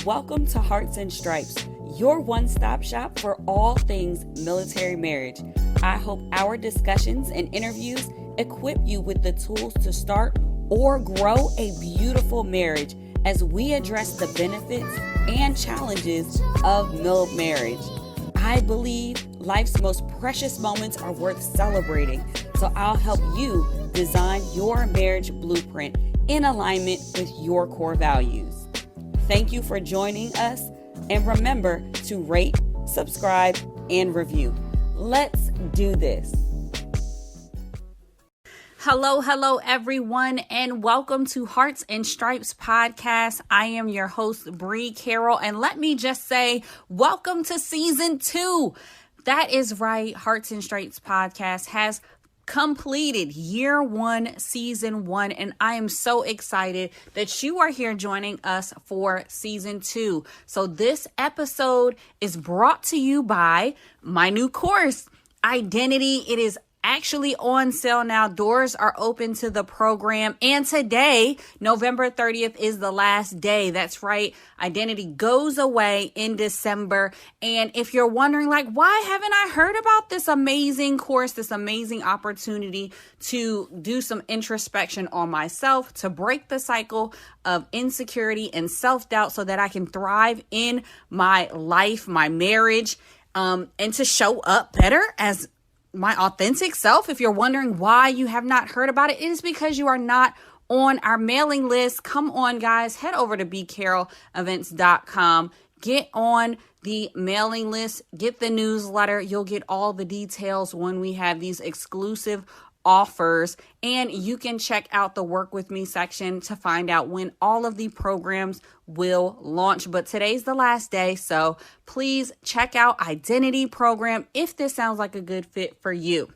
Welcome to Hearts and Stripes, your one-stop shop for all things military marriage. I hope our discussions and interviews equip you with the tools to start or grow a beautiful marriage as we address the benefits and challenges of marriage. I believe life's most precious moments are worth celebrating, so I'll help you design your marriage blueprint in alignment with your core values. Thank you for joining us, and remember to rate, subscribe, and review. Let's do this. Hello, everyone, and welcome to Hearts and Stripes podcast. I am your host, Bree Carroll, and let me just say, welcome to season 2. That is right. Hearts and Stripes podcast has completed year 1, season 1, and I am so excited that you are here joining us for season 2. So this episode is brought to you by my new course, Identity. It is actually on sale now. Doors are open to the program, and today, November 30th, is the last day. That's right. Identity goes away in December. And if you're wondering, like, why haven't I heard about this amazing course, this amazing opportunity to do some introspection on myself, to break the cycle of insecurity and self-doubt so that I can thrive in my life, my marriage, and to show up better as my authentic self. If you're wondering why you have not heard about it, it is because you are not on our mailing list. Come on, guys, head over to bcarrollevents.com. Get on the mailing list, get the newsletter. You'll get all the details when we have these exclusive offers, and you can check out the work with me section to find out when all of the programs will launch. But today's the last day, so please check out Identity program if this sounds like a good fit for you.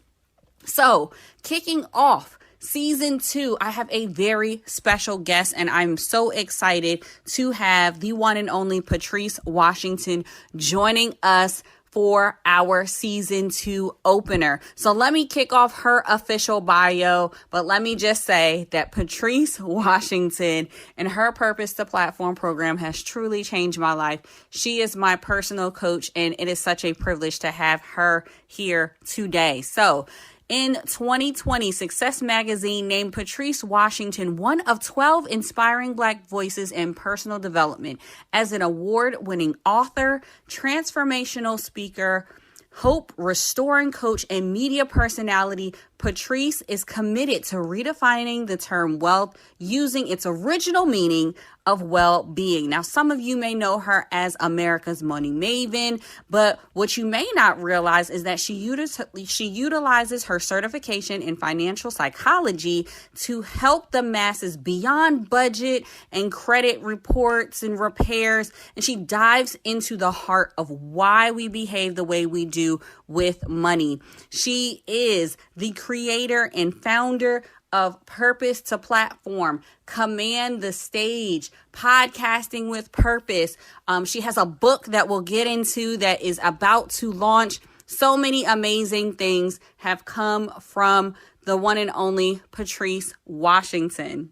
So kicking off season 2, I have a very special guest, and I'm so excited to have the one and only Patrice Washington joining us for our season 2 opener. So let me kick off her official bio, but let me just say that Patrice Washington and her Purpose to Platform program has truly changed my life. She is my personal coach, and it is such a privilege to have her here today. So in 2020, Success Magazine named Patrice Washington one of 12 inspiring Black voices in personal development. As an award-winning author, transformational speaker, hope restoring coach, and media personality, Patrice is committed to redefining the term wealth using its original meaning of well-being. Now, some of you may know her as America's Money Maven, but what you may not realize is that she utilizes her certification in financial psychology to help the masses beyond budget and credit reports and repairs. And she dives into the heart of why we behave the way we do with money. She is the creator and founder of Purpose to Platform, Command the Stage, Podcasting with Purpose. She has a book that we'll get into that is about to launch. So many amazing things have come from the one and only Patrice Washington.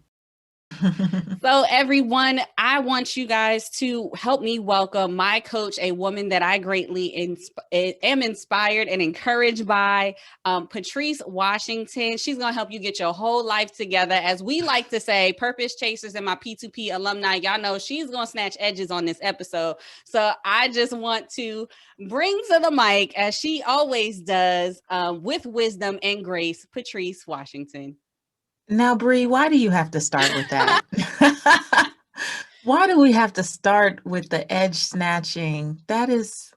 So everyone, I want you guys to help me welcome my coach, a woman that I greatly am inspired and encouraged by, Patrice Washington. She's going to help you get your whole life together. As we like to say, Purpose Chasers and my P2P alumni, y'all know she's going to snatch edges on this episode. So I just want to bring to the mic, as she always does, with wisdom and grace, Patrice Washington. Now, Bree, why do you have to start with that? Why do we have to start with the edge snatching? That is,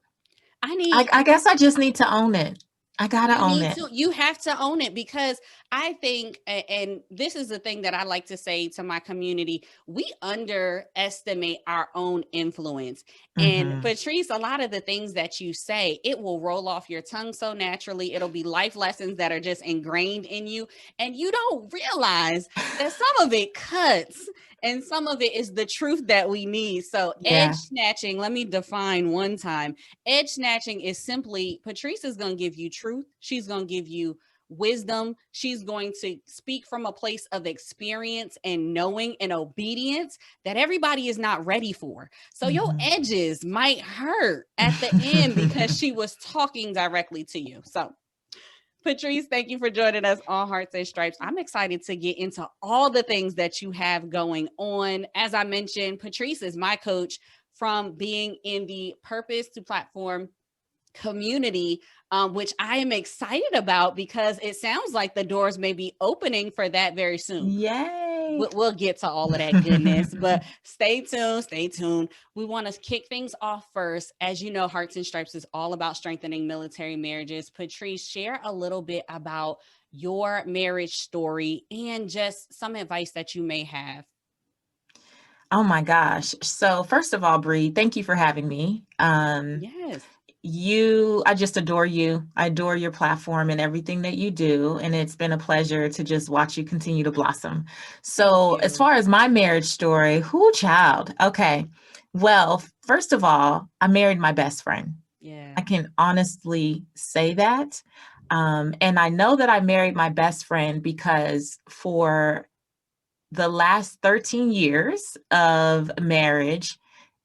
I guess I just need to own it. I got to own it. You have to own it, because I think, and this is the thing that I like to say to my community, we underestimate our own influence. And Patrice, a lot of the things that you say, it will roll off your tongue so naturally. It'll be life lessons that are just ingrained in you. And you don't realize that some of it cuts and some of it is the truth that we need. So edge snatching, let me define one time. Edge snatching is simply, Patrice is going to give you truth. She's going to give you wisdom. She's going to speak from a place of experience and knowing and obedience that everybody is not ready for. So your edges might hurt at the end because she was talking directly to you. So Patrice, thank you for joining us on Hearts and Stripes. I'm excited to get into all the things that you have going on. As I mentioned, Patrice is my coach from being in the Purpose to Platform community, which I am excited about because it sounds like the doors may be opening for that very soon. Yay. We'll get to all of that goodness, but stay tuned. We want to kick things off first. As you know, Hearts and Stripes is all about strengthening military marriages. Patrice, share a little bit about your marriage story and just some advice that you may have. Oh my gosh. So first of all, Bree, thank you for having me. Yes. I just adore you. I adore your platform and everything that you do. And it's been a pleasure to just watch you continue to blossom. So as far as my marriage story, child. Okay. Well, first of all, I married my best friend. Yeah. I can honestly say that. And I know that I married my best friend because for the last 13 years of marriage,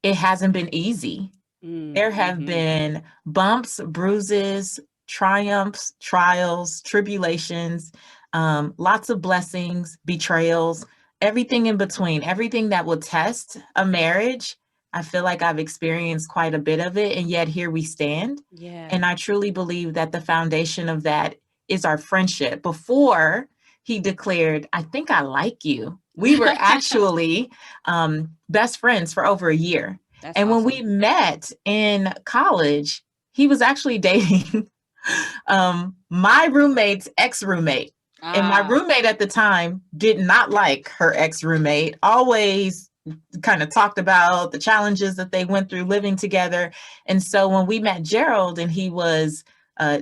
it hasn't been easy. There have been bumps, bruises, triumphs, trials, tribulations, lots of blessings, betrayals, everything in between, everything that will test a marriage. I feel like I've experienced quite a bit of it, and yet here we stand. Yeah. And I truly believe that the foundation of that is our friendship. Before he declared, I think I like you, we were actually best friends for over a year. That's and awesome. When we met in college, he was actually dating my roommate's ex-roommate. And my roommate at the time did not like her ex-roommate, always kind of talked about the challenges that they went through living together. And so when we met Gerald and he was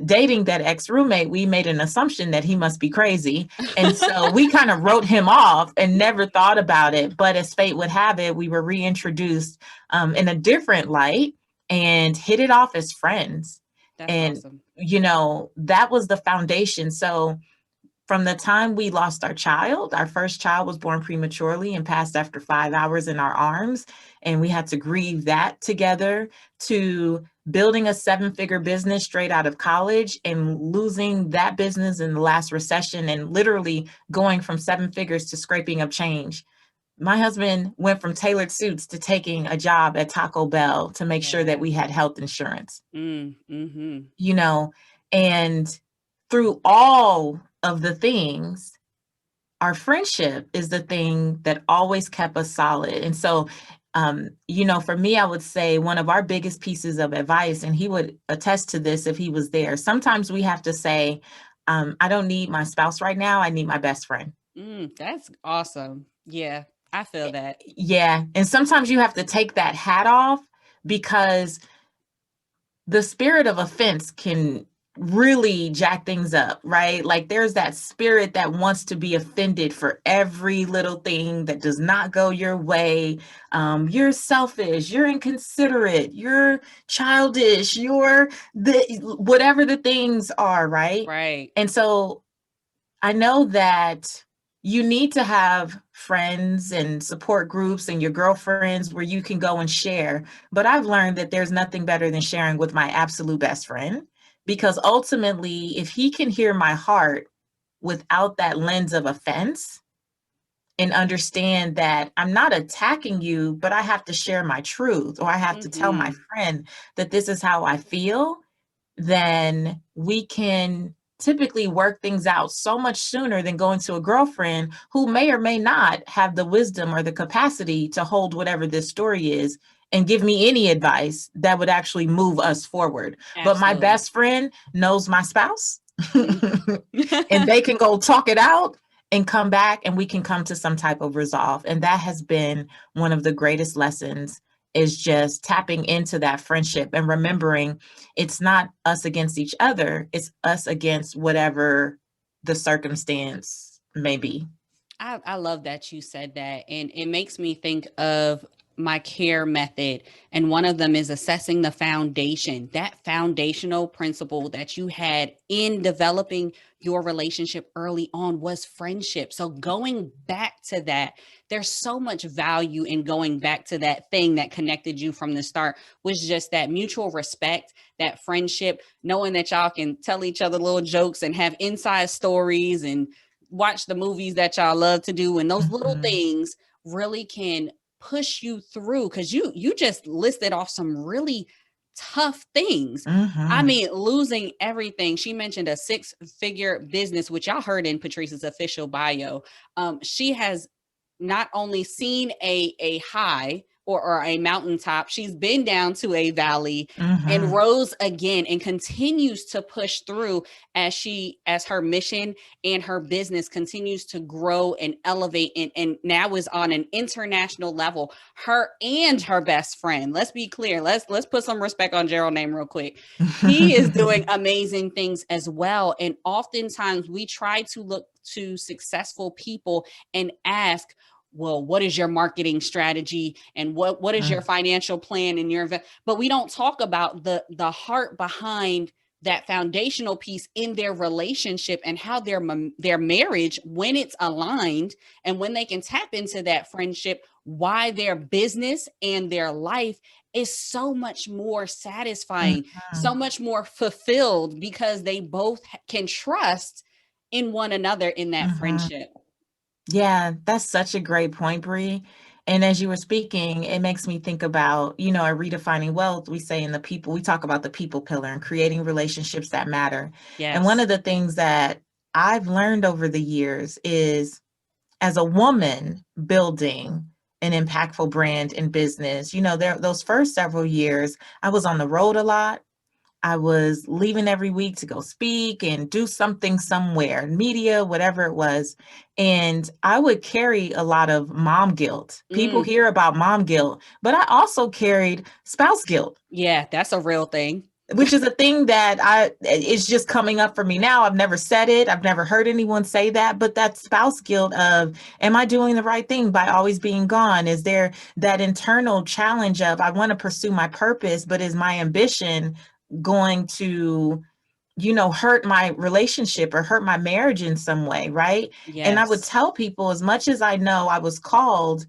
dating that ex-roommate, we made an assumption that he must be crazy. And so we kind of wrote him off and never thought about it. But as fate would have it, we were reintroduced in a different light and hit it off as friends. That's awesome. You know, that was the foundation. So from the time we lost our child, our first child was born prematurely and passed after 5 hours in our arms. And we had to grieve that together, to building a 7-figure business straight out of college and losing that business in the last recession and literally going from 7 figures to scraping up change. My husband went from tailored suits to taking a job at Taco Bell to make sure that we had health insurance. You know, and through all of the things, our friendship is the thing that always kept us solid. And so, you know, for me, I would say one of our biggest pieces of advice, and he would attest to this if he was there, sometimes we have to say, I don't need my spouse right now. I need my best friend. That's awesome. Yeah, I feel that. Yeah. And sometimes you have to take that hat off because the spirit of offense can really jack things up, right? Like there's that spirit that wants to be offended for every little thing that does not go your way. You're selfish, you're inconsiderate, you're childish, you're whatever the things are, right? Right. And so I know that you need to have friends and support groups and your girlfriends where you can go and share. But I've learned that there's nothing better than sharing with my absolute best friend, because ultimately, if he can hear my heart without that lens of offense and understand that I'm not attacking you, but I have to share my truth, or I have to tell my friend that this is how I feel, then we can typically work things out so much sooner than going to a girlfriend who may or may not have the wisdom or the capacity to hold whatever this story is and give me any advice that would actually move us forward. Absolutely. But my best friend knows my spouse and they can go talk it out and come back and we can come to some type of resolve. And that has been one of the greatest lessons, is just tapping into that friendship and remembering it's not us against each other, it's us against whatever the circumstance may be. I love that you said that. And it makes me think of my care method, and one of them is assessing the foundation, that foundational principle that you had in developing your relationship early on was friendship. So going back to that, there's so much value in going back to that thing that connected you from the start, was just that mutual respect, that friendship, knowing that y'all can tell each other little jokes and have inside stories and watch the movies that y'all love to do, and those little things really can push you through, because you just listed off some really tough things. I mean, losing everything. She mentioned a 6-figure business, which y'all heard in Patrice's official bio. She has not only seen a high or a mountaintop, she's been down to a valley and rose again, and continues to push through as her mission and her business continues to grow and elevate, and now is on an international level. Her and her best friend, let's be clear, let's put some respect on Gerald's name real quick. He is doing amazing things as well. And oftentimes we try to look to successful people and ask, well, what is your marketing strategy, and what is your financial plan and but we don't talk about the heart behind that foundational piece in their relationship, and how their marriage, when it's aligned and when they can tap into that friendship, why their business and their life is so much more satisfying, so much more fulfilled, because they both can trust in one another in that friendship. Yeah, that's such a great point, Bree. And as you were speaking, it makes me think about, at Redefining Wealth, we say we talk about the people pillar and creating relationships that matter. Yes. And one of the things that I've learned over the years is, as a woman building an impactful brand in business, those first several years, I was on the road a lot. I was leaving every week to go speak and do something somewhere, media, whatever it was. And I would carry a lot of mom guilt. People hear about mom guilt, but I also carried spouse guilt. Yeah, that's a real thing. Which is a thing that it's just coming up for me now. I've never said it. I've never heard anyone say that, but that spouse guilt of, am I doing the right thing by always being gone? Is there that internal challenge of, I want to pursue my purpose, but is my ambition going to, hurt my relationship or hurt my marriage in some way, right? Yes. And I would tell people, as much as I know I was called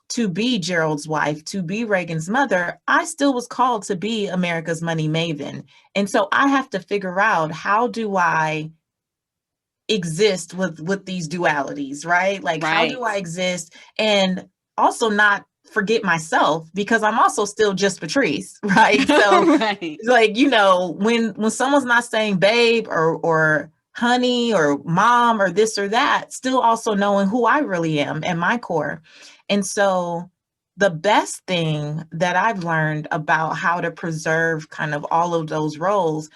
to be Gerald's wife, to be Reagan's mother, I still was called to be America's money maven. And so I have to figure out, how do I exist with these dualities, right? Like, how do I exist and also not forget myself, because I'm also still just Patrice, right? So like, when someone's not saying babe or honey or mom or this or that, still also knowing who I really am and my core. And so the best thing that I've learned about how to preserve kind of all of those roles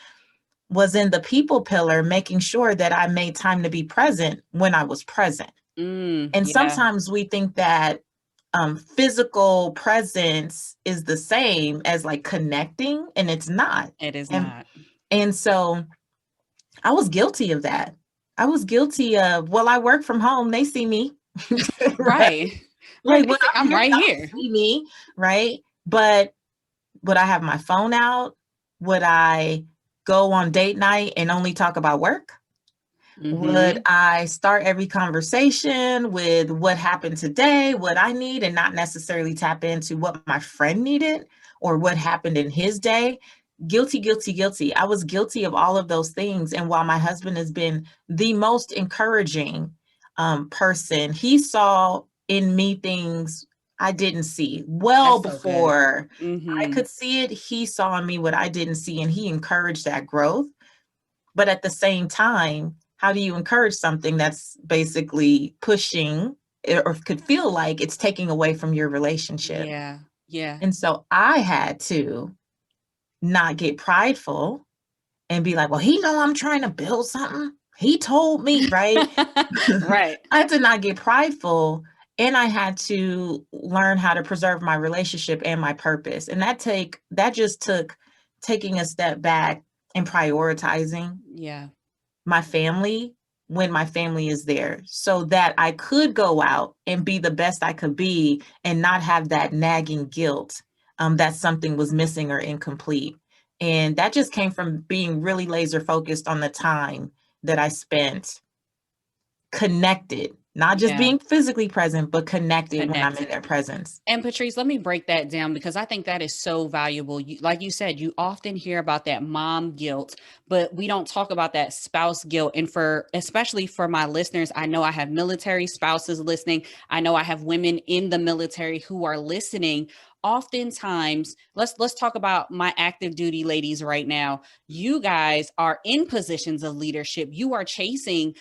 was in the people pillar, making sure that I made time to be present when I was present. And sometimes we think that physical presence is the same as like connecting, and it's not. It is not. And so I was guilty of that. I was guilty of, well, I work from home, they see me. Right. Like, when I'm right here. See me, right? But would I have my phone out? Would I go on date night and only talk about work? Would I start every conversation with what happened today, what I need, and not necessarily tap into what my friend needed or what happened in his day? Guilty, guilty, guilty. I was guilty of all of those things. And while my husband has been the most encouraging person, he saw in me things I didn't see before I could see it. He saw in me what I didn't see, and he encouraged that growth. But at the same time, how do you encourage something that's basically pushing, or could feel like it's taking away from your relationship? Yeah. Yeah. And so I had to not get prideful and be like, well, he know I'm trying to build something. He told me, right? Right. I had to not get prideful, and I had to learn how to preserve my relationship and my purpose. And that just took taking a step back and prioritizing my family when my family is there so that I could go out and be the best I could be and not have that nagging guilt that something was missing or incomplete. And that just came from being really laser focused on the time that I spent connected, not just being physically present, but connected when I'm in their presence. And Patrice, let me break that down because I think that is so valuable. Like you said, you often hear about that mom guilt, but we don't talk about that spouse guilt. And especially for my listeners, I know I have military spouses listening. I know I have women in the military who are listening. Oftentimes, let's talk about my active duty ladies right now. You guys are in positions of leadership. You are chasing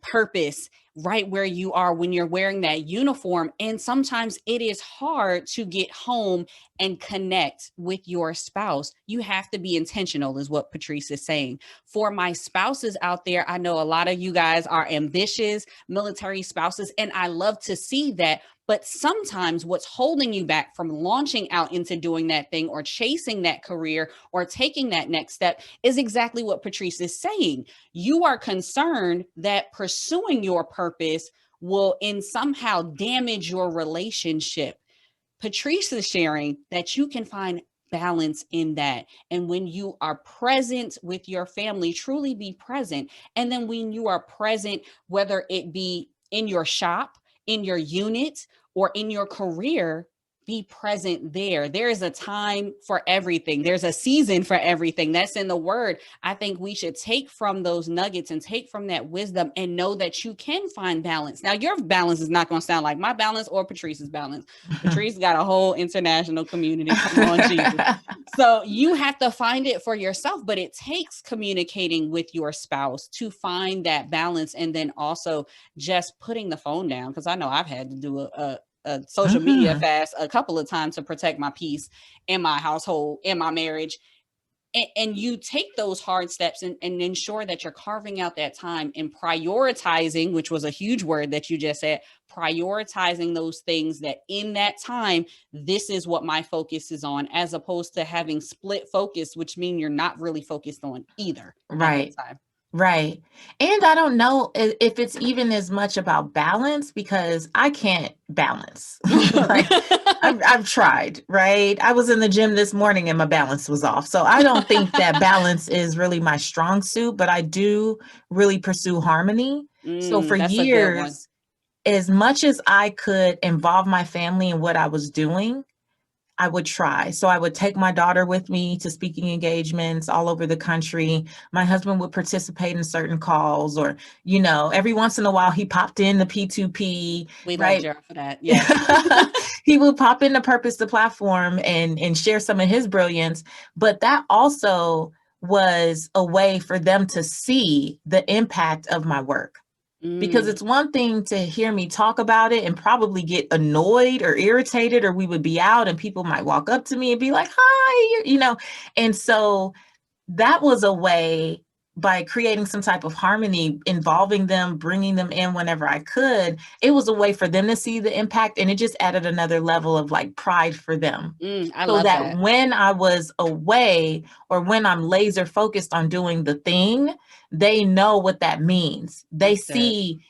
purpose right where you are when you're wearing that uniform. And sometimes it is hard to get home and connect with your spouse. You have to be intentional, is what Patrice is saying. For my spouses out there, I know a lot of you guys are ambitious military spouses, and I love to see that. But sometimes what's holding you back from launching out into doing that thing or chasing that career or taking that next step is exactly what Patrice is saying. You are concerned that pursuing your purpose will in somehow damage your relationship. Patrice is sharing that you can find balance in that. And when you are present with your family, truly be present. And then when you are present, whether it be in your shop, in your unit, or in your career, be present there. There is a time for everything. There's a season for everything. That's in the word. I think we should take from those nuggets and take from that wisdom and know that you can find balance. Now, your balance is not going to sound like my balance or Patrice's balance. Patrice got a whole international community. Come on, Jesus. So you have to find it for yourself, but it takes communicating with your spouse to find that balance. And then also just putting the phone down. Because I know I've had to do a social media fast a couple of times to protect my peace in my household, in my marriage. And you take those hard steps and ensure that you're carving out that time and prioritizing, which was a huge word that you just said, prioritizing those things that in that time, this is what my focus is on, as opposed to having split focus, which means you're not really focused on either. Right. Right. And I don't know if it's even as much about balance because I can't balance. Like, I've tried, right? I was in the gym this morning and my balance was off. So I don't think that balance is really my strong suit, but I do really pursue harmony. So for years, as much as I could involve my family in what I was doing, I would try. So I would take my daughter with me to speaking engagements all over the country. My husband would participate in certain calls, or, every once in a while he popped in the P2P. We love Gerald for that. Yeah. He would pop in the Purpose the platform and share some of his brilliance. But that also was a way for them to see the impact of my work. Because it's one thing to hear me talk about it and probably get annoyed or irritated, or we would be out and people might walk up to me and be like, hi, and so that was a way, by creating some type of harmony, involving them, bringing them in whenever I could, it was a way for them to see the impact, and it just added another level of like pride for them. I love that. When I was away or when I'm laser focused on doing the thing, they know what that means. They see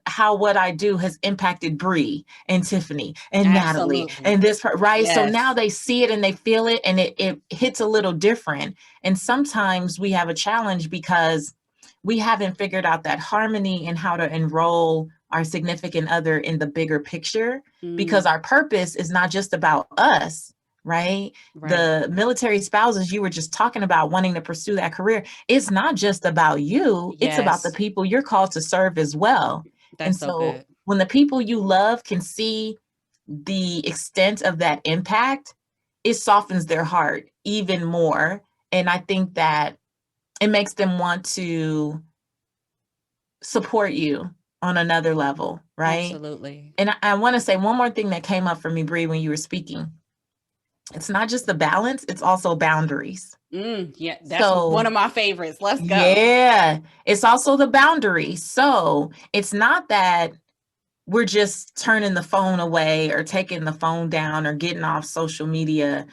how what I do has impacted Bree and Tiffany and Natalie and this, right? Yes. So now they see it and they feel it, and it hits a little different. And sometimes we have a challenge because we haven't figured out that harmony and how to enroll our significant other in the bigger picture, because our purpose is not just about us. Right? The military spouses you were just talking about wanting to pursue that career, it's not just about you. Yes. It's about the people you're called to serve as well. That's so good. When the people you love can see the extent of that impact, it softens their heart even more. And I think that it makes them want to support you on another level, right? Absolutely. And I want to say one more thing that came up for me, Bree, when you were speaking. It's not just the balance, it's also boundaries. Yeah, that's one of my favorites. Let's go. Yeah, it's also the boundaries. So it's not that we're just turning the phone away or taking the phone down or getting off social media.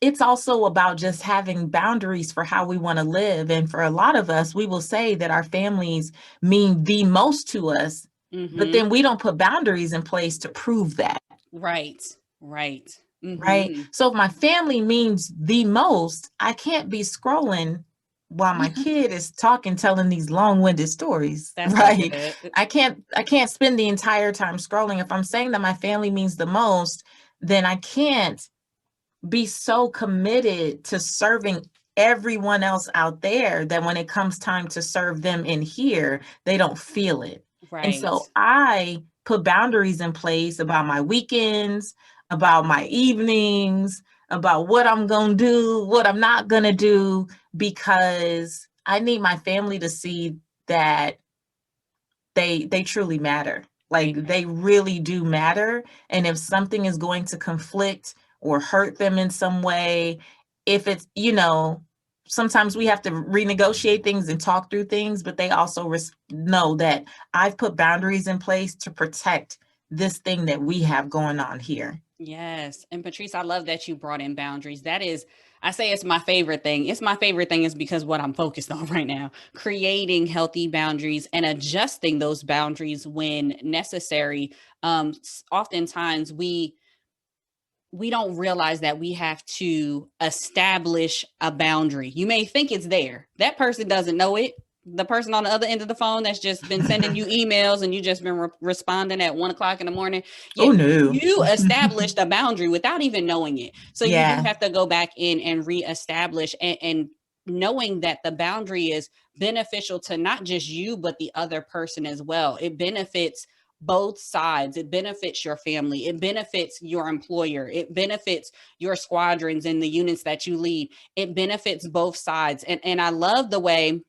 it's also about just having boundaries for how we want to live. And for a lot of us, we will say that our families mean the most to us, but then we don't put boundaries in place to prove that. Right. Right. Right. So if my family means the most, I can't be scrolling while my kid is talking, telling these long-winded stories. That's right. I can't spend the entire time scrolling. If I'm saying that my family means the most, then I can't be so committed to serving everyone else out there that when it comes time to serve them in here, they don't feel it. Right. And so I put boundaries in place about my weekends, about my evenings, about what I'm going to do, what I'm not going to do, because I need my family to see that they truly matter. Like they really do matter. And if something is going to conflict or hurt them in some way, if it's, sometimes we have to renegotiate things and talk through things, but they also know that I've put boundaries in place to protect this thing that we have going on here. Yes. And Patrice, I love that you brought in boundaries. That is, I say it's my favorite thing. It's my favorite thing is because what I'm focused on right now, creating healthy boundaries and adjusting those boundaries when necessary. Oftentimes we don't realize that we have to establish a boundary. You may think it's there. That person doesn't know it. The person on the other end of the phone that's just been sending you emails and you just been responding at 1:00 in the morning. Oh no. You established a boundary without even knowing it. So you do have to go back in and reestablish and knowing that the boundary is beneficial to not just you, but the other person as well. It benefits both sides. It benefits your family. It benefits your employer. It benefits your squadrons and the units that you lead. It benefits both sides. And I love the way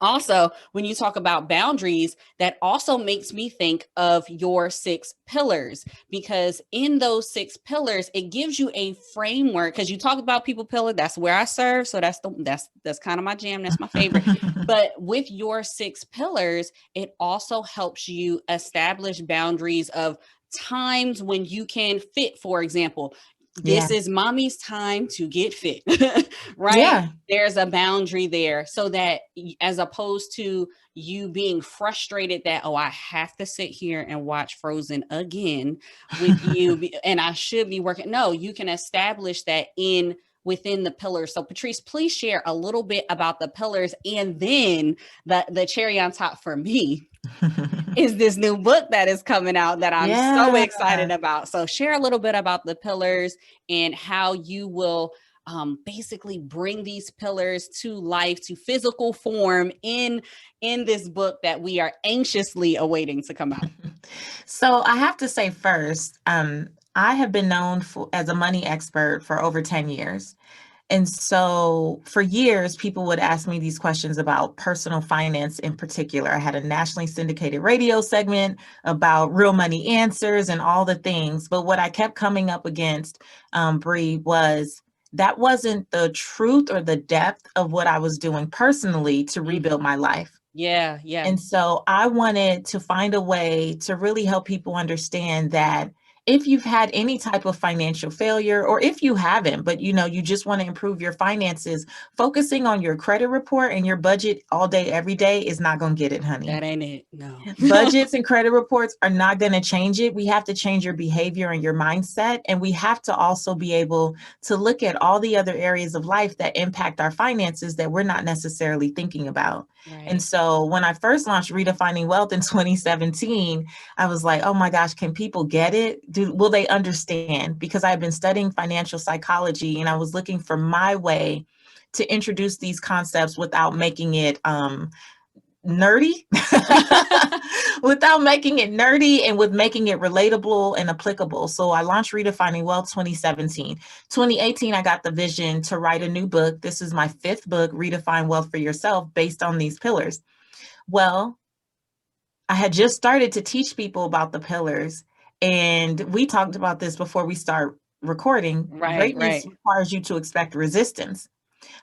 also, when you talk about boundaries, that also makes me think of your 6 pillars, because in those 6 pillars, it gives you a framework. Because you talk about people pillar, that's where I serve, so that's kind of my jam, that's my favorite. But with your 6 pillars, it also helps you establish boundaries of times when you can fit. For example, this is mommy's time to get fit, right? Yeah. There's a boundary there, so that as opposed to you being frustrated that, I have to sit here and watch Frozen again with you and I should be working. No, you can establish that within the pillars. So Patrice, please share a little bit about the pillars, and then the cherry on top for me is this new book that is coming out that I'm so excited about. So share a little bit about the pillars and how you will basically bring these pillars to life, to physical form in this book that we are anxiously awaiting to come out. So I have to say first, I have been known as a money expert for over 10 years. And so for years, people would ask me these questions about personal finance in particular. I had a nationally syndicated radio segment about real money answers and all the things. But what I kept coming up against, Bree, was that wasn't the truth or the depth of what I was doing personally to rebuild my life. Yeah. And so I wanted to find a way to really help people understand that if you've had any type of financial failure, or if you haven't, but you just want to improve your finances, focusing on your credit report and your budget all day, every day is not going to get it, honey. That ain't it. No. Budgets and credit reports are not going to change it. We have to change your behavior and your mindset. And we have to also be able to look at all the other areas of life that impact our finances that we're not necessarily thinking about. Right. And so when I first launched Redefining Wealth in 2017, I was like, oh my gosh, can people get it? Will they understand? Because I've been studying financial psychology and I was looking for my way to introduce these concepts without making it nerdy, and with making it relatable and applicable. So I launched Redefining Wealth 2017. 2018, I got the vision to write a new book. This is my 5th book, Redefine Wealth for Yourself, based on these pillars. Well, I had just started to teach people about the pillars. And we talked about this before we start recording. Greatness requires you to expect resistance.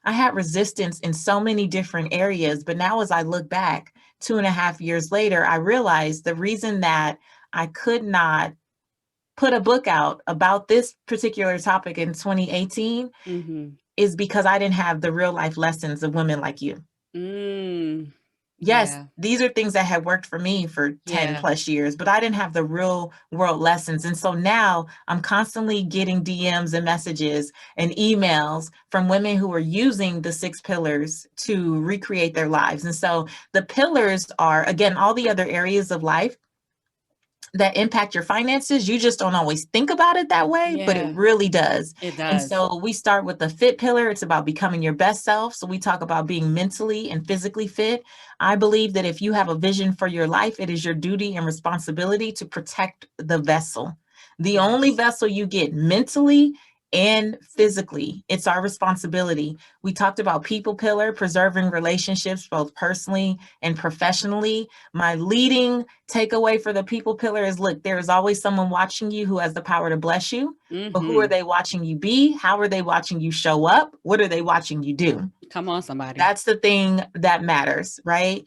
I had resistance in so many different areas, but now as I look back 2.5 years later, I realized the reason that I could not put a book out about this particular topic in 2018 is because I didn't have the real life lessons of women like you. Yes, these are things that had worked for me for 10 plus years, but I didn't have the real world lessons. And so now I'm constantly getting DMs and messages and emails from women who are using the 6 pillars to recreate their lives. And so the pillars are, again, all the other areas of life that impact your finances. You just don't always think about it that way, but it really does. It does. And so we start with the fit pillar. It's about becoming your best self. So we talk about being mentally and physically fit. I believe that if you have a vision for your life, it is your duty and responsibility to protect the vessel. The only vessel you get mentally and physically, it's our responsibility. We talked about people pillar, preserving relationships, both personally and professionally. My leading takeaway for the people pillar is, look, there is always someone watching you who has the power to bless you. But who are they watching you be? How are they watching you show up? What are they watching you do? Come on, somebody. That's the thing that matters, right?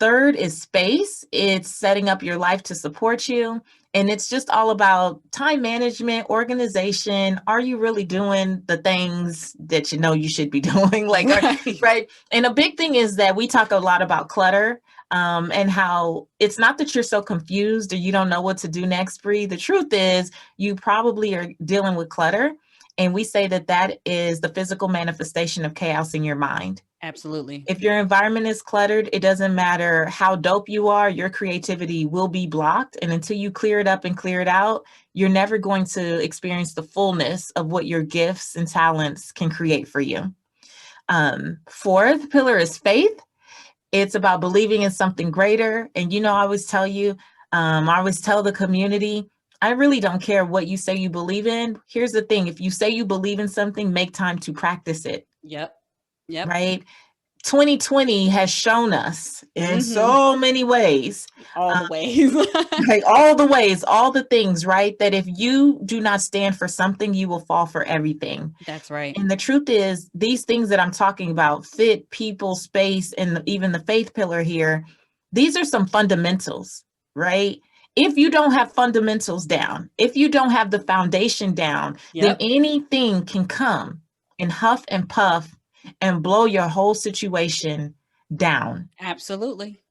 Third is space. It's setting up your life to support you. And it's just all about time management, organization. Are you really doing the things that you know you should be doing? Like, right. And a big thing is that we talk a lot about clutter, and how it's not that you're so confused or you don't know what to do next, Bree. The truth is you probably are dealing with clutter. And we say that that is the physical manifestation of chaos in your mind. Absolutely. If your environment is cluttered, it doesn't matter how dope you are, your creativity will be blocked. And until you clear it up and clear it out, you're never going to experience the fullness of what your gifts and talents can create for you. Fourth pillar is faith. It's about believing in something greater. And, you know, I always tell you, I always tell the community, I really don't care what you say you believe in. Here's the thing. If you say you believe in something, make time to practice it. Yep. Right. 2020 has shown us in so many ways. All the ways. Like all the ways, all the things, right? That if you do not stand for something, you will fall for everything. That's right. And the truth is, these things that I'm talking about, fit, people, space, and even the faith pillar here, these are some fundamentals, right? If you don't have fundamentals down, if you don't have the foundation down, then anything can come and huff and puff and blow your whole situation down. Absolutely.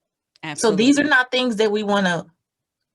So these are not things that we want to,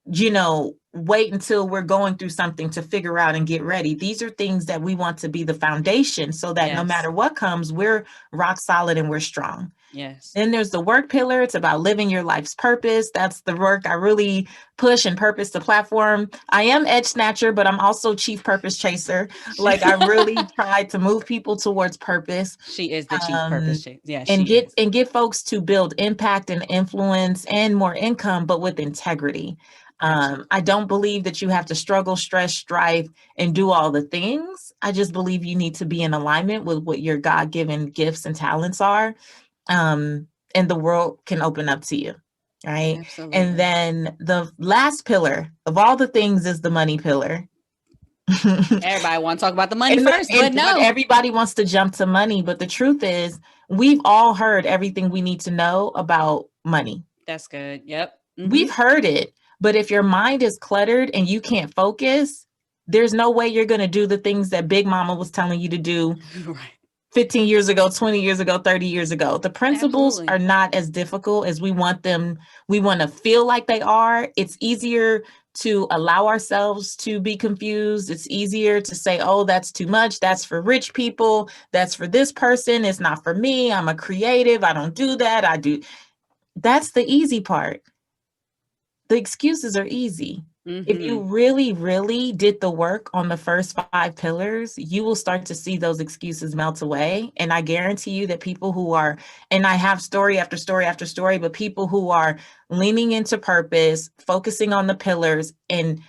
you know, wait until we're going through something to figure out and get ready. These are things that we want to be the foundation so that no matter what comes, we're rock solid and we're strong. Yes. Then there's the work pillar. It's about living your life's purpose. That's the work I really push and purpose the platform. I am edge snatcher, but I'm also chief purpose chaser. Like I really try to move people towards purpose. She is the chief purpose chaser. Yeah, and get folks to build impact and influence and more income, but with integrity. I don't believe that you have to struggle, stress, strive, and do all the things. I just believe you need to be in alignment with what your God-given gifts and talents are. And the world can open up to you, right? Absolutely. And then the last pillar of all the things is the money pillar. Everybody want to talk about the money first, but no. But everybody wants to jump to money. But the truth is, we've all heard everything we need to know about money. That's good. Yep. We've heard it. But if your mind is cluttered and you can't focus, there's no way you're going to do the things that Big Mama was telling you to do. Right. 15 years ago, 20 years ago, 30 years ago. The principles are not as difficult as we want them. We want to feel like they are. It's easier to allow ourselves to be confused. It's easier to say, oh, that's too much. That's for rich people. That's for this person. It's not for me. I'm a creative. I don't do that. I do. That's the easy part. The excuses are easy. If you really, really did the work on the first 5 pillars, you will start to see those excuses melt away. And I guarantee you that people who are, and I have story after story after story, but people who are leaning into purpose, focusing on the pillars, and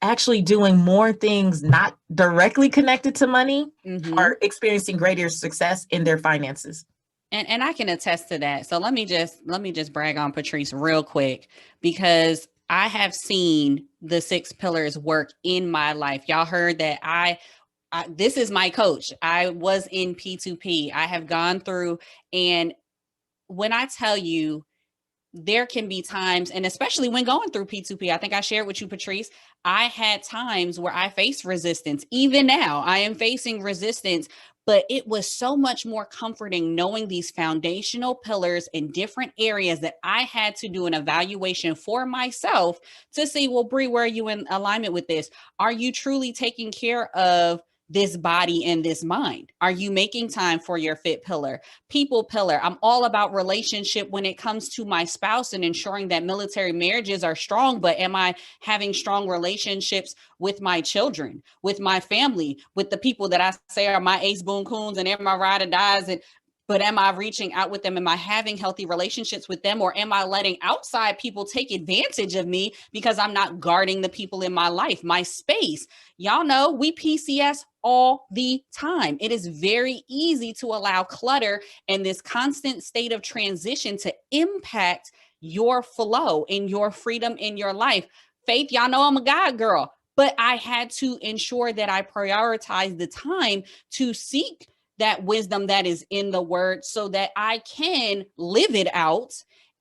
actually doing more things not directly connected to money are experiencing greater success in their finances. And I can attest to that. So let me just brag on Patrice real quick, because I have seen the 6 pillars work in my life. Y'all heard that I this is my coach. I was in P2P. I have gone through, and when I tell you, there can be times, and especially when going through P2P, I think I shared with you, Patrice, I had times where I faced resistance. Even now, I am facing resistance, but it was so much more comforting knowing these foundational pillars in different areas that I had to do an evaluation for myself to see, well, Bree, where are you in alignment with this? Are you truly taking care of this body and this mind? Are you making time for your fit pillar, people pillar? I'm all about relationship when it comes to my spouse and ensuring that military marriages are strong, but am I having strong relationships with my children, with my family, with the people that I say are my ace boon coons and am I ride or dies? But am I reaching out with them? Am I having healthy relationships with them? Or am I letting outside people take advantage of me because I'm not guarding the people in my life, my space? Y'all know we PCS all the time. It is very easy to allow clutter and this constant state of transition to impact your flow and your freedom in your life. Faith, y'all know I'm a God girl, but I had to ensure that I prioritize the time to seek that wisdom that is in the word so that I can live it out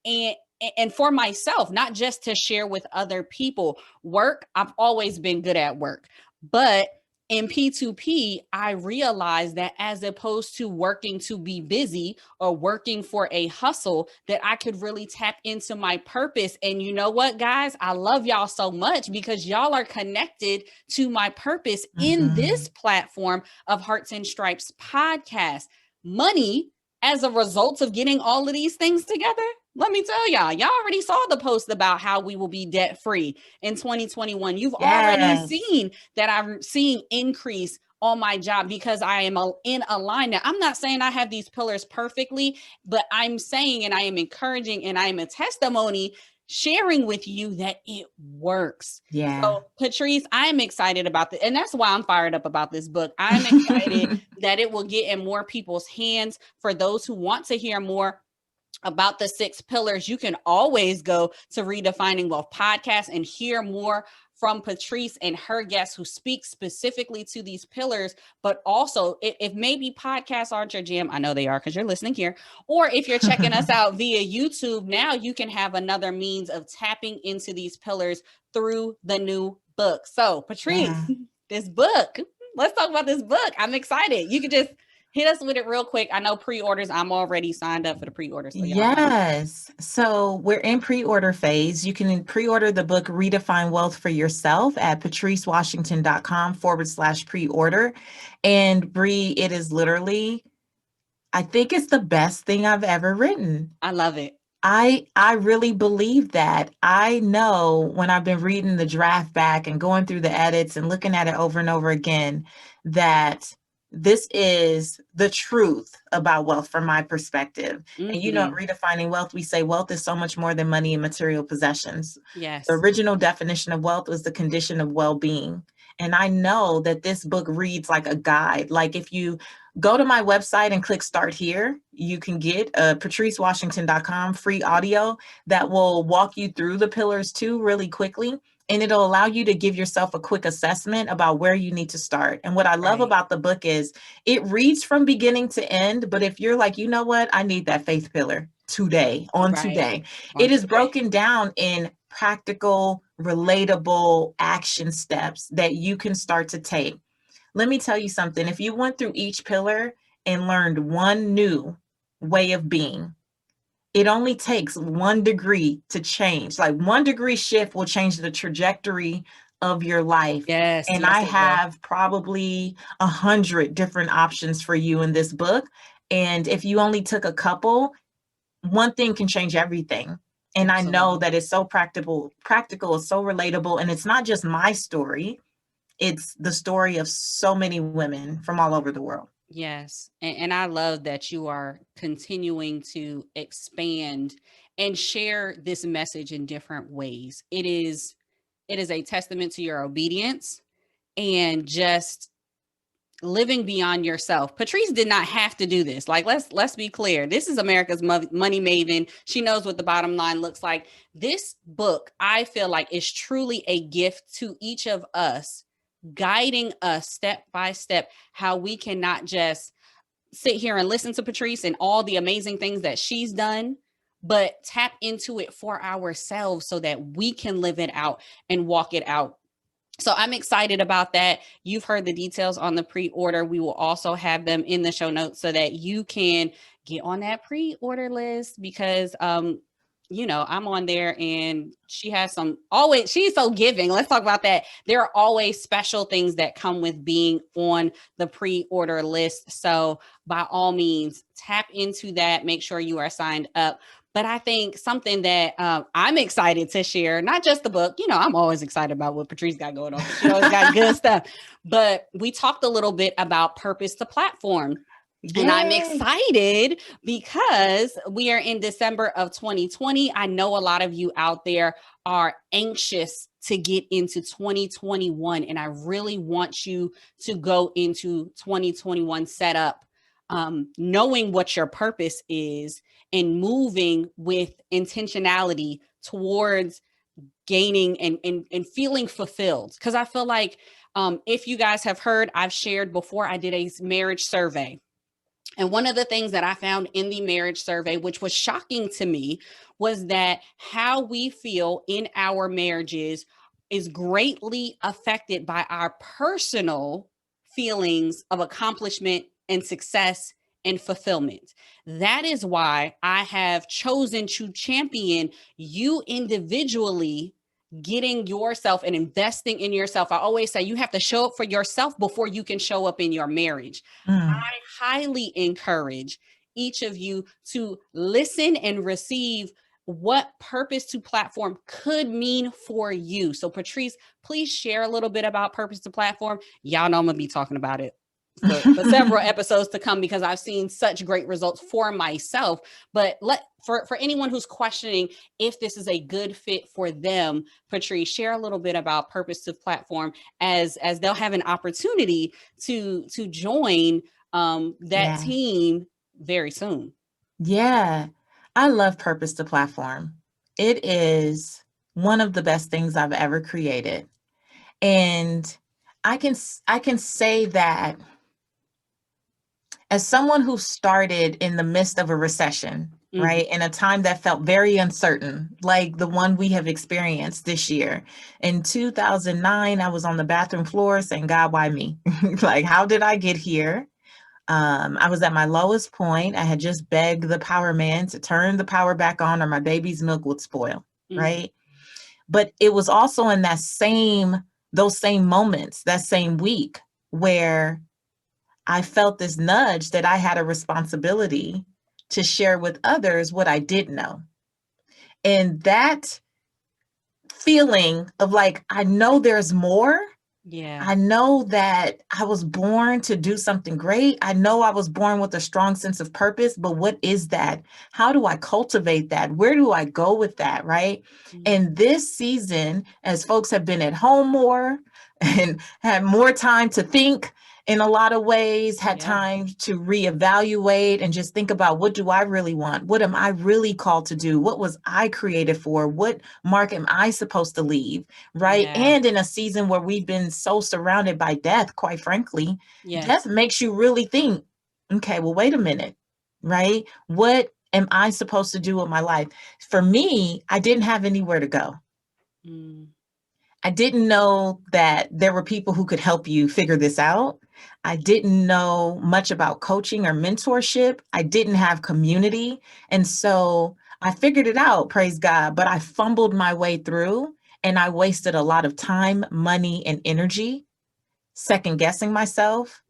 and for myself, not just to share with other people. Work, I've always been good at work, but in P2P, I realized that as opposed to working to be busy or working for a hustle, that I could really tap into my purpose. And you know what, guys? I love y'all so much because y'all are connected to my purpose in this platform of Hearts and Stripes podcast. Money, as a result of getting all of these things together, let me tell y'all already saw the post about how we will be debt free in 2021. You've already seen that I'm seeing increase on my job because I am in alignment. I'm not saying I have these pillars perfectly, but I'm saying, and I am encouraging, and I am a testimony sharing with you that it works. Yeah. So Patrice, I'm excited about this. And that's why I'm fired up about this book. I'm excited that it will get in more people's hands. For those who want to hear more about the 6 pillars, you can always go to Redefining Wealth podcast and hear more from Patrice and her guests who speak specifically to these pillars. But also, if maybe podcasts aren't your jam, I know they are because you're listening here, or if you're checking us out via YouTube, now you can have another means of tapping into these pillars through the new book. So Patrice, this book, let's talk about this book. I'm excited. You can just hit us with it real quick. I know pre-orders. I'm already signed up for the pre-order. So yes. So we're in pre-order phase. You can pre-order the book Redefine Wealth for yourself at patricewashington.com/pre-order. And Bree, it is literally, I think it's the best thing I've ever written. I love it. I really believe that. I know when I've been reading the draft back and going through the edits and looking at it over and over again, that this is the truth about wealth from my perspective. And you know, Redefining Wealth, we say wealth is so much more than money and material possessions. Yes. The original definition of wealth was the condition of well-being. And I know that this book reads like a guide. Like if you go to my website and click start here, you can get a patricewashington.com free audio that will walk you through the pillars too really quickly. And it'll allow you to give yourself a quick assessment about where you need to start. And what I love about the book is it reads from beginning to end. But if you're like, you know what, I need that faith pillar today, today, it is broken down in practical, relatable action steps that you can start to take. Let me tell you something. If you went through each pillar and learned one new way of being, it only takes 1 degree to change. Like 1 degree shift will change the trajectory of your life. Yes. And I have probably 100 different options for you in this book. And if you only took a couple, one thing can change everything. And I know that it's so practical, it's so relatable. And it's not just my story. It's the story of so many women from all over the world. Yes. And I love that you are continuing to expand and share this message in different ways. It is a testament to your obedience and just living beyond yourself. Patrice did not have to do this. Like, let's be clear. This is America's money maven. She knows what the bottom line looks like. This book, I feel like, is truly a gift to each of us, guiding us step by step, how we can not just sit here and listen to Patrice and all the amazing things that she's done, but tap into it for ourselves so that we can live it out and walk it out. So I'm excited about that. You've heard the details on the pre-order. We will also have them in the show notes so that you can get on that pre-order list, because I'm on there and she has she's so giving. Let's talk about that. There are always special things that come with being on the pre-order list. So by all means, tap into that. Make sure you are signed up. But I think something that I'm excited to share, not just the book, I'm always excited about what Patrice got going on. She always got good stuff. But we talked a little bit about Purpose to Platform. Yay. And I'm excited because we are in December of 2020. I know a lot of you out there are anxious to get into 2021. And I really want you to go into 2021 set up, knowing what your purpose is and moving with intentionality towards gaining and feeling fulfilled. Because I feel like if you guys have heard, I've shared before, I did a marriage survey. And one of the things that I found in the marriage survey, which was shocking to me, was that how we feel in our marriages is greatly affected by our personal feelings of accomplishment and success and fulfillment. That is why I have chosen to champion you individually getting yourself and investing in yourself. I always say you have to show up for yourself before you can show up in your marriage. I highly encourage each of you to listen and receive what Purpose to Platform could mean for you. So Patrice, please share a little bit about Purpose to Platform. Y'all know I'm gonna be talking about it for several episodes to come, because I've seen such great results for myself. But for anyone who's questioning if this is a good fit for them, Patrice, share a little bit about Purpose to Platform as they'll have an opportunity to join that team very soon. Yeah, I love Purpose to Platform. It is one of the best things I've ever created. And I can say that as someone who started in the midst of a recession, right, in a time that felt very uncertain, like the one we have experienced this year. In 2009, I was on the bathroom floor saying, God, why me? Like, how did I get here? I was at my lowest point. I had just begged the power man to turn the power back on or my baby's milk would spoil, right? But it was also in those same moments, that same week, where I felt this nudge that I had a responsibility to share with others what I did know. And that feeling of like, I know there's more. Yeah. I know that I was born to do something great. I know I was born with a strong sense of purpose, but what is that? How do I cultivate that? Where do I go with that? Right. And this season, as folks have been at home more and had more time to think, in a lot of ways, had time to reevaluate and just think about, what do I really want? What am I really called to do? What was I created for? What mark am I supposed to leave? Right. Yeah. And in a season where we've been so surrounded by death, quite frankly, death makes you really think, okay, well, wait a minute. Right. What am I supposed to do with my life? For me, I didn't have anywhere to go. I didn't know that there were people who could help you figure this out. I didn't know much about coaching or mentorship. I didn't have community. And so I figured it out, praise God, but I fumbled my way through and I wasted a lot of time, money, and energy second guessing myself,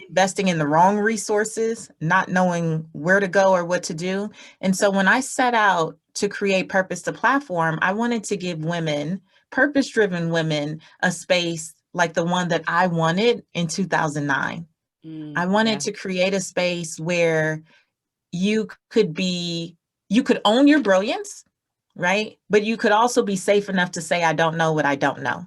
investing in the wrong resources, not knowing where to go or what to do. And so when I set out to create Purpose to Platform, I wanted to give women, purpose-driven women, a space like the one that I wanted in 2009. I wanted to create a space where you could own your brilliance, right? But you could also be safe enough to say, I don't know what I don't know.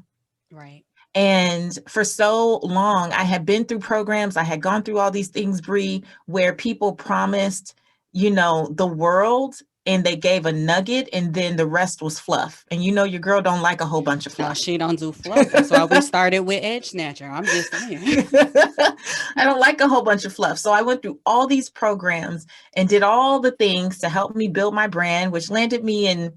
Right. And for so long, I had been through programs, I had gone through all these things, Bree, where people promised, the world and they gave a nugget and then the rest was fluff. And you know your girl don't like a whole bunch of fluff. No, she don't do fluff. That's why we started with Edge Snatcher. I'm just saying. I don't like a whole bunch of fluff. So I went through all these programs and did all the things to help me build my brand, which landed me in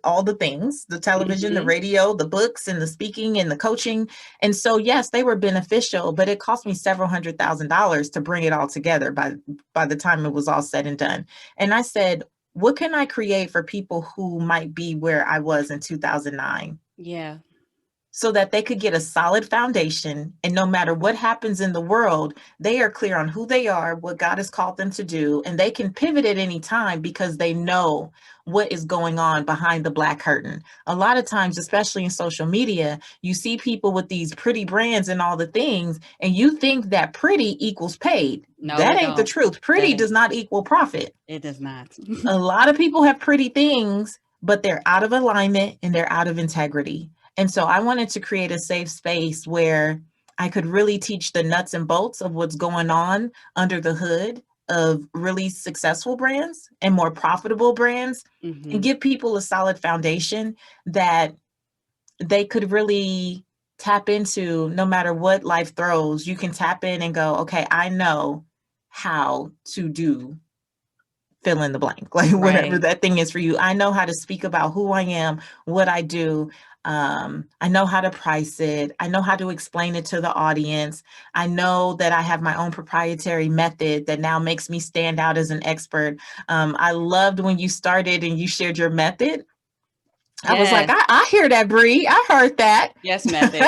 all the things, the television, the radio, the books, and the speaking and the coaching. And so, yes, they were beneficial, but it cost me several $100,000 to bring it all together by the time it was all said and done. And I said, what can I create for people who might be where I was in 2009? Yeah. So that they could get a solid foundation, and no matter what happens in the world, they are clear on who they are, what God has called them to do, and they can pivot at any time because they know what is going on behind the black curtain. A lot of times, especially in social media, you see people with these pretty brands and all the things, and you think that pretty equals paid. No, that ain't the truth. Pretty does not equal profit. It does not. A lot of people have pretty things, but they're out of alignment and they're out of integrity. And so I wanted to create a safe space where I could really teach the nuts and bolts of what's going on under the hood of really successful brands and more profitable brands, and give people a solid foundation that they could really tap into. No matter what life throws, you can tap in and go, okay, I know how to do fill in the blank, like whatever that thing is for you. I know how to speak about who I am, what I do. I know how to price it. I know how to explain it to the audience. I know that I have my own proprietary method that now makes me stand out as an expert. I loved when you started and you shared your method. I was like, I hear that, Bree. I heard that. Yes, method.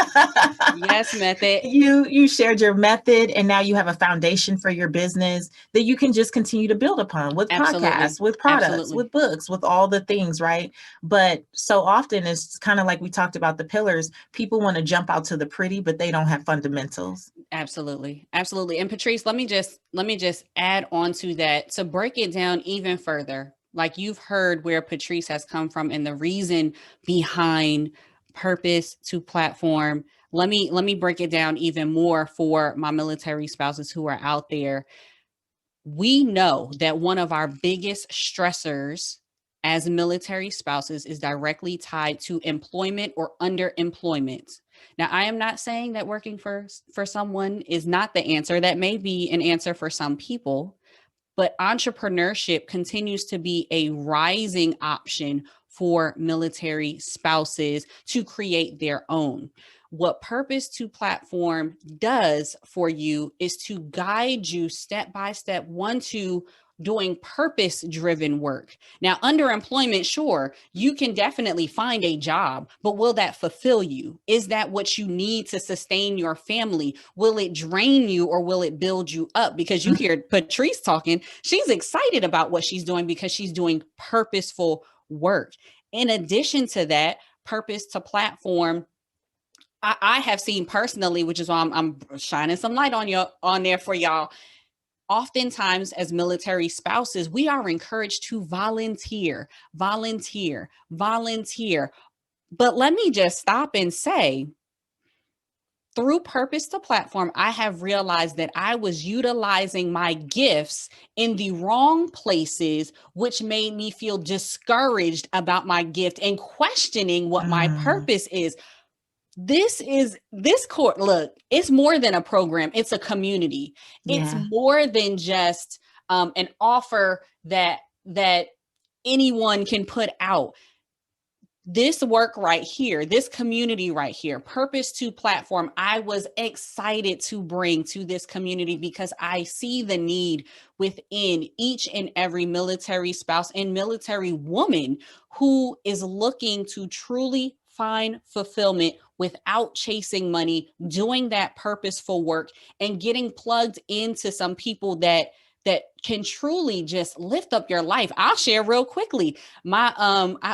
Yes, method. You shared your method, and now you have a foundation for your business that you can just continue to build upon with podcasts, with products, with books, with all the things, right? But so often it's kind of like we talked about the pillars. People want to jump out to the pretty, but they don't have fundamentals. Absolutely. Absolutely. And Patrice, let me just add on to that to break it down even further. Like, you've heard where Patrice has come from and the reason behind purpose to platform. Let me break it down even more for my military spouses who are out there. We know that one of our biggest stressors as military spouses is directly tied to employment or underemployment. Now, I am not saying that working for someone is not the answer. That may be an answer for some people. But entrepreneurship continues to be a rising option for military spouses to create their own. What Purpose to Platform does for you is to guide you step by step, to doing purpose-driven work. Now, underemployment, sure, you can definitely find a job, but will that fulfill you? Is that what you need to sustain your family? Will it drain you or will it build you up? Because you hear Patrice talking, she's excited about what she's doing because she's doing purposeful work. In addition to that, Purpose to Platform, I have seen personally, which is why I'm shining some light on there for y'all. Oftentimes, as military spouses, we are encouraged to volunteer. But let me just stop and say, through Purpose to Platform, I have realized that I was utilizing my gifts in the wrong places, which made me feel discouraged about my gift and questioning what my purpose is. This court, look, it's more than a program. It's a community. Yeah. It's more than just an offer that anyone can put out. This work right here, this community right here, Purpose to Platform, I was excited to bring to this community because I see the need within each and every military spouse and military woman who is looking to truly find fulfillment without chasing money, doing that purposeful work and getting plugged into some people that can truly just lift up your life. I'll share real quickly. My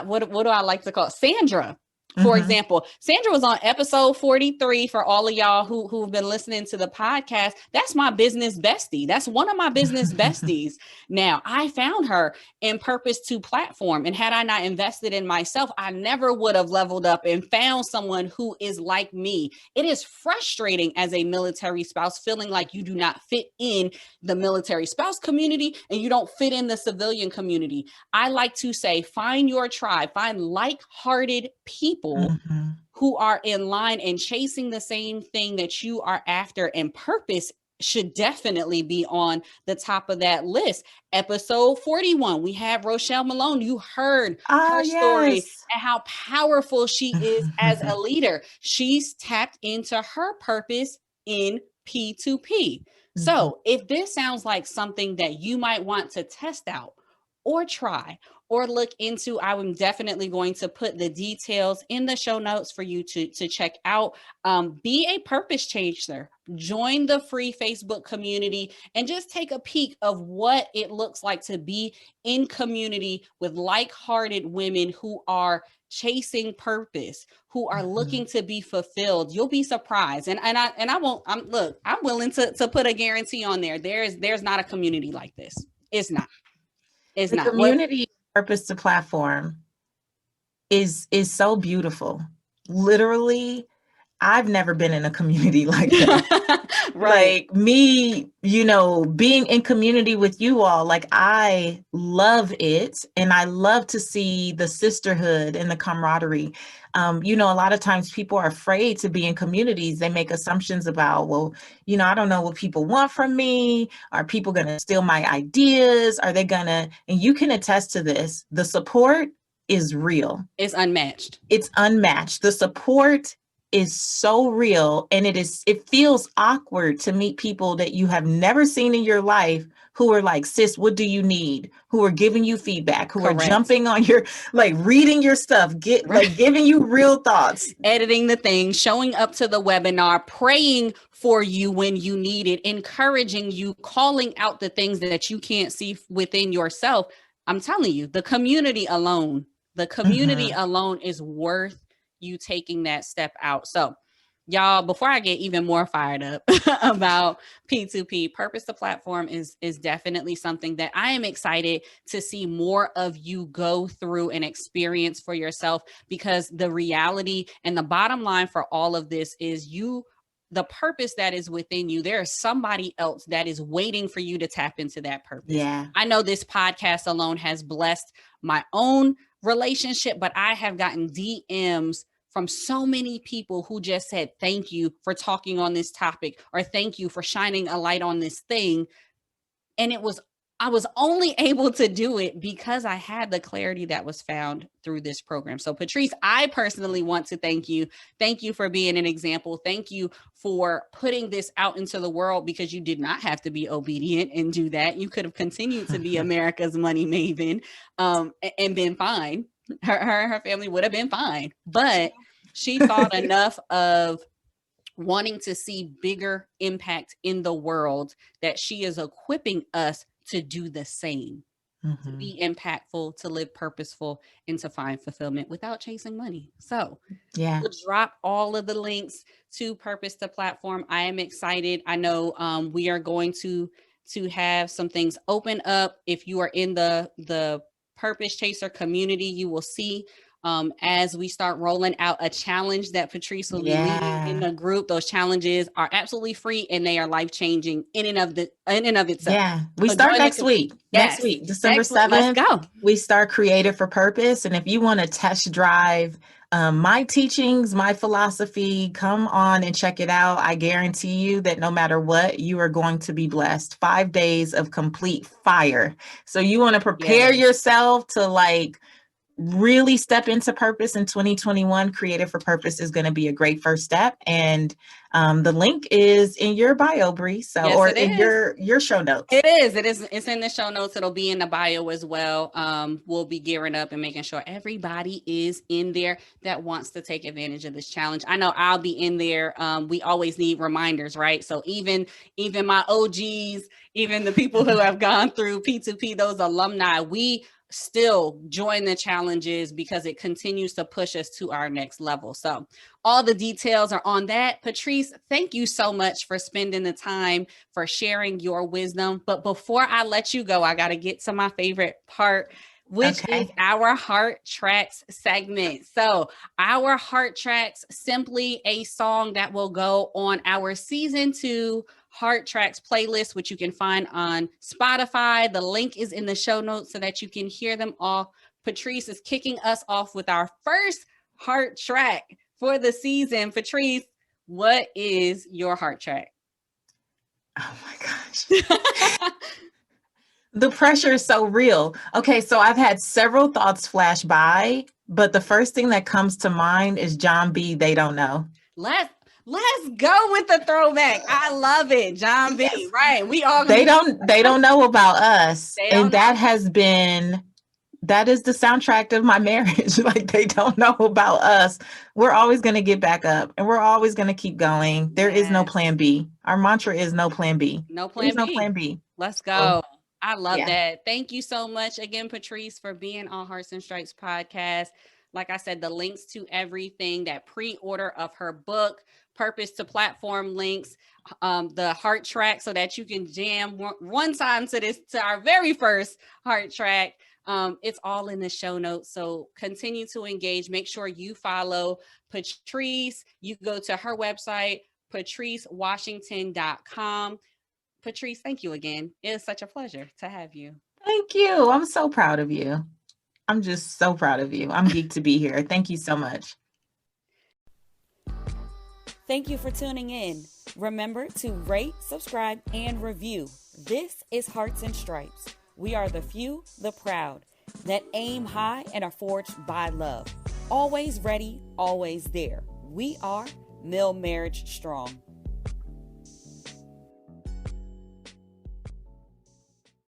what do I like to call it? Sandra For example, Sandra was on episode 43 for all of y'all who've been listening to the podcast. That's my business bestie. That's one of my business besties. Now, I found her in Purpose to Platform. And had I not invested in myself, I never would have leveled up and found someone who is like me. It is frustrating as a military spouse feeling like you do not fit in the military spouse community and you don't fit in the civilian community. I like to say, find your tribe, find like-hearted people who are in line and chasing the same thing that you are after, and purpose should definitely be on the top of that list. Episode 41, we have Rochelle Malone. You heard her story and how powerful she is as a leader. She's tapped into her purpose in P2P. So if this sounds like something that you might want to test out or try or look into, I am definitely going to put the details in the show notes for you to check out. Be a purpose chaser. Join the free Facebook community and just take a peek of what it looks like to be in community with like-hearted women who are chasing purpose, who are looking to be fulfilled. You'll be surprised. I'm willing to put a guarantee on there. There's not a community like this. It's not. It's not. Community Purpose to Platform is so beautiful. Literally, I've never been in a community like that. Right. Like me, being in community with you all, like I love it. And I love to see the sisterhood and the camaraderie. A lot of times people are afraid to be in communities. They make assumptions about, well, I don't know what people want from me. Are people going to steal my ideas? Are they and you can attest to this. The support is real. It's unmatched. It's unmatched. The support is so real, and it feels awkward to meet people that you have never seen in your life who are like, sis, what do you need? Who are giving you feedback, who are jumping on your, reading your stuff, giving you real thoughts, editing the thing, showing up to the webinar, praying for you when you need it, encouraging you, calling out the things that you can't see within yourself. I'm telling you, the community alone is worth you taking that step out. So y'all, before I get even more fired up about P2P, Purpose to Platform is definitely something that I am excited to see more of you go through and experience for yourself, because the reality and the bottom line for all of this is the purpose that is within you. There is somebody else that is waiting for you to tap into that purpose. Yeah. I know this podcast alone has blessed my own relationship, but I have gotten DMs from so many people who just said, thank you for talking on this topic, or thank you for shining a light on this thing. And I was only able to do it because I had the clarity that was found through this program. So Patrice, I personally want to thank you. Thank you for being an example. Thank you for putting this out into the world, because you did not have to be obedient and do that. You could have continued to be America's money maven and been fine. Her family would have been fine, but she thought enough of wanting to see bigger impact in the world that she is equipping us to do the same, to be impactful, to live purposeful, and to find fulfillment without chasing money. So we'll drop all of the links to Purpose to Platform. I am excited. I know we are going to have some things open up. If you are in the Purpose Chaser community, you will see as we start rolling out a challenge that Patrice will be leading in the group. Those challenges are absolutely free and they are life-changing in and of itself. Yeah. We start next week. Next week, December 7th. Let's go. We start Creative for Purpose. And if you want to test drive my teachings, my philosophy, come on and check it out. I guarantee you that no matter what, you are going to be blessed. 5 days of complete fire. So you want to prepare yourself to really step into purpose in 2021. Creative for Purpose is going to be a great first step. And the link is in your bio, Bree. So, or in your show notes. It is. It's in the show notes. It'll be in the bio as well. We'll be gearing up and making sure everybody is in there that wants to take advantage of this challenge. I know I'll be in there. We always need reminders, right? So even my OGs, even the people who have gone through P2P, those alumni, we still join the challenges because it continues to push us to our next level. So all the details are on that. Patrice, thank you so much for spending the time, for sharing your wisdom. But before I let you go, I got to get to my favorite part, which is our Heart Tracks segment. So our Heart Tracks, simply a song that will go on our season 2 Heart Tracks playlist, which you can find on Spotify. The link is in the show notes so that you can hear them all. Patrice is kicking us off with our first Heart Track for the season. Patrice, what is your Heart Track? Oh my gosh. The pressure is so real. Okay, so I've had several thoughts flash by, but the first thing that comes to mind is John B. They Don't Know. Let's go with the throwback. I love it. John B. Yes. Right. We all they don't know about us. And that is the soundtrack of my marriage. Like, they don't know about us. We're always going to get back up and we're always going to keep going. There is no plan B. Our mantra is no plan B. No plan B. No plan B. Let's go. I love that. Thank you so much again, Patrice, for being on Hearts and Stripes podcast. Like I said, the links to everything, that pre-order of her book, Purpose to Platform links, the Heart Track, so that you can jam one time to our very first Heart Track. It's all in the show notes. So continue to engage. Make sure you follow Patrice. You go to her website, patricewashington.com. Patrice, thank you again. It is such a pleasure to have you. Thank you. I'm so proud of you. I'm just so proud of you. I'm geeked to be here. Thank you so much. Thank you for tuning in. Remember to rate, subscribe, and review. This is Hearts and Stripes. We are the few, the proud, that aim high and are forged by love. Always ready, always there. We are Mill Marriage Strong.